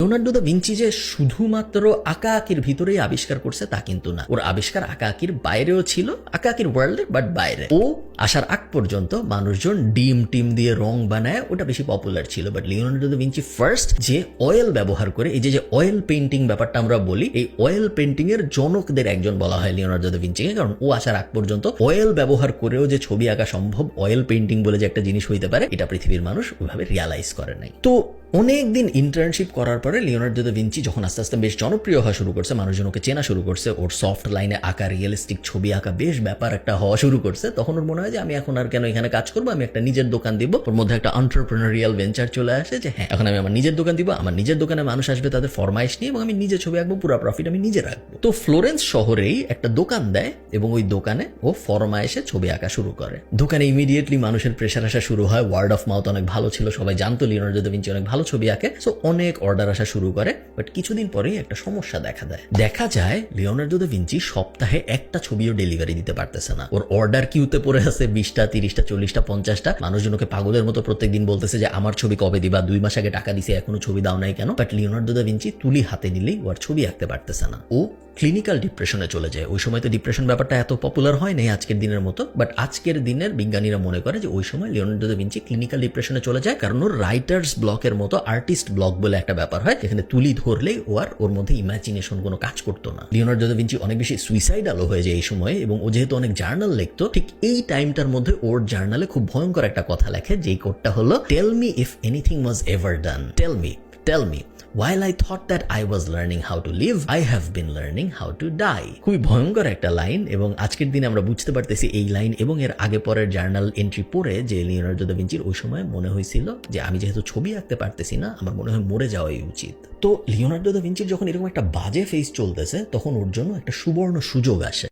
Leonardo da Vinci যে শুধুমাত্র আঁকাআঁকির ভিতরেই আবিষ্কার করছে তা কিন্তু না, ওর আবিষ্কার আঁকাআঁকির বাইরেও ছিল, আঁকাআঁকির ওয়ার্ল্ডের বাট বাইরে। ও আসার আগ পর্যন্ত মানুষজন ডিম টিম দিয়ে রং বানায়, ওটা বেশি পপুলার ছিল। But Leonardo da Vinci first যে অয়েল ব্যবহার করে, এই যে অয়েল পেইন্টিং ব্যাপারটা আমরা বলি, এই অয়েল পেইন্টিং এর জনকদের একজন বলা হয় লিওনার্দো দা ভিঞ্চিকে, কারণ ও আসার আগ পর্যন্ত অয়েল ব্যবহার করেও যে ছবি আঁকা সম্ভব, অয়েল পেইন্টিং বলে যে একটা জিনিস হইতে পারে, এটা পৃথিবীর মানুষ ওইভাবে রিয়ালাইজ করে নাই। তো অনেকদিন ইন্টার্নশিপ করার পরে লিওনার্দো দা ভিঞ্চি যখন আস্তে আস্তে বেশ জনপ্রিয় হওয়া শুরু করছে, মানুষজন ওকে চেনা শুরু করছে, ওর সফট লাইনে আঁকা, রিয়েলিস্টিক ছবি আঁকা বেশ ব্যাপার একটা হওয়া শুরু করছে, তখন ওর মনে হয় যে আমি এখন আর কেন এখানে কাজ করবো, আমি একটা নিজের দোকান দিব। ওর মধ্যে একটা এন্টারপ্রেনারিয়াল ভেঞ্চার চলে আসে যে হ্যাঁ, এখন আমি আমার নিজের দোকান দিব, আমার নিজের দোকানে মানুষ আসবে তাদের ফরমাইশ নিয়ে, এবং আমি নিজে ছবি আঁকবো, পুরো প্রফিট আমি নিজে রাখবো। তো ফ্লোরেন্স শহরেই একটা দোকান দেয় এবং ওই দোকানে ও ফরমাইশে ছবি আঁকা শুরু করে। দোকানে ইমিডিয়েটলি মানুষের প্রেশার আসা শুরু হয়, ওয়ার্ড অফ মাউথ অনেক ভালো ছিল, সবাই জানতো লিওনার্দো দা ভিঞ্চি অনেক ভালো ছবি আঁকে, সো অনেক অর্ডার আসা শুরু করে। বাট কিছুদিন পরেই একটা সমস্যা দেখা দেয়। দেখা যায় লিওনার্দো দা ভিঞ্চি সপ্তাহে একটা ছবিও ডেলিভারি দিতে পারতেছে না। ওর অর্ডার কিউতে পড়ে আছে 20টা, 30টা, 40টা, 50টা। মানুষজনকে পাগলের মতো প্রত্যেকদিন বলতেছে যে আমার ছবি কবে দিবা, 2 মাস আগে টাকা দিছে এখনো ছবি দাও নাই কেন। বাট লিওনার্দো দা ভিঞ্চি তুলি হাতে নিলেই ওর ছবি আঁকতে পারতেছে না। ও ক্লিনিক্যাল ডিপ্রেশনে চলে যায়। ওই সময় তো ডিপ্রেশন ব্যাপারটা এত পপুলার হয় নাই আজকের দিনের মতো, বাট আজকের দিনের বিজ্ঞানীরা মনে করে যে ওই সময় লিওনার্দো দা ভিঞ্চি ক্লিনিক্যাল ডিপ্রেশনে চলে যায়, কারণ ওর রাইটার্স ব্লকের মতো আর্টিস্ট ব্লক বলে একটা ব্যাপার হয়, যেখানে তুলি ধরলেই ওর মধ্যে ইমাজিনেশন কোনো কাজ করতো না। লিওনার্দো দা ভিঞ্চি অনেক বেশি সুইসাইডালও হয়ে যায় এই সময়ে, এবং ও যেহেতু অনেক জার্নাল লিখতো, ঠিক এই টাইমটার মধ্যে ওর জার্নালে খুব ভয়ঙ্কর একটা কথা লেখে, যেই কোডটা হলো tell me if anything was ever done, tell me while I thought that I was learning how to live, I have been learning how to die. খুবই ভয়ঙ্কর একটা লাইন, এবং আজকের দিনে আমরা বুঝতে পারতেছি এই লাইন এবং এর আগে পরের জার্নাল এন্ট্রি পড়ে যে লিওনার্দো দা ভিঞ্চির ওই সময় মনে হয়েছিল যে আমি যেহেতু ছবি আঁকতে পারতেছি না, আমার মনে হয় মরে যাওয়াই উচিত। তো লিওনার্দো দা ভিঞ্চির যখন এরকম একটা বাজে ফেস চলতেছে, তখন ওর জন্য একটা সুবর্ণ সুযোগ আসে।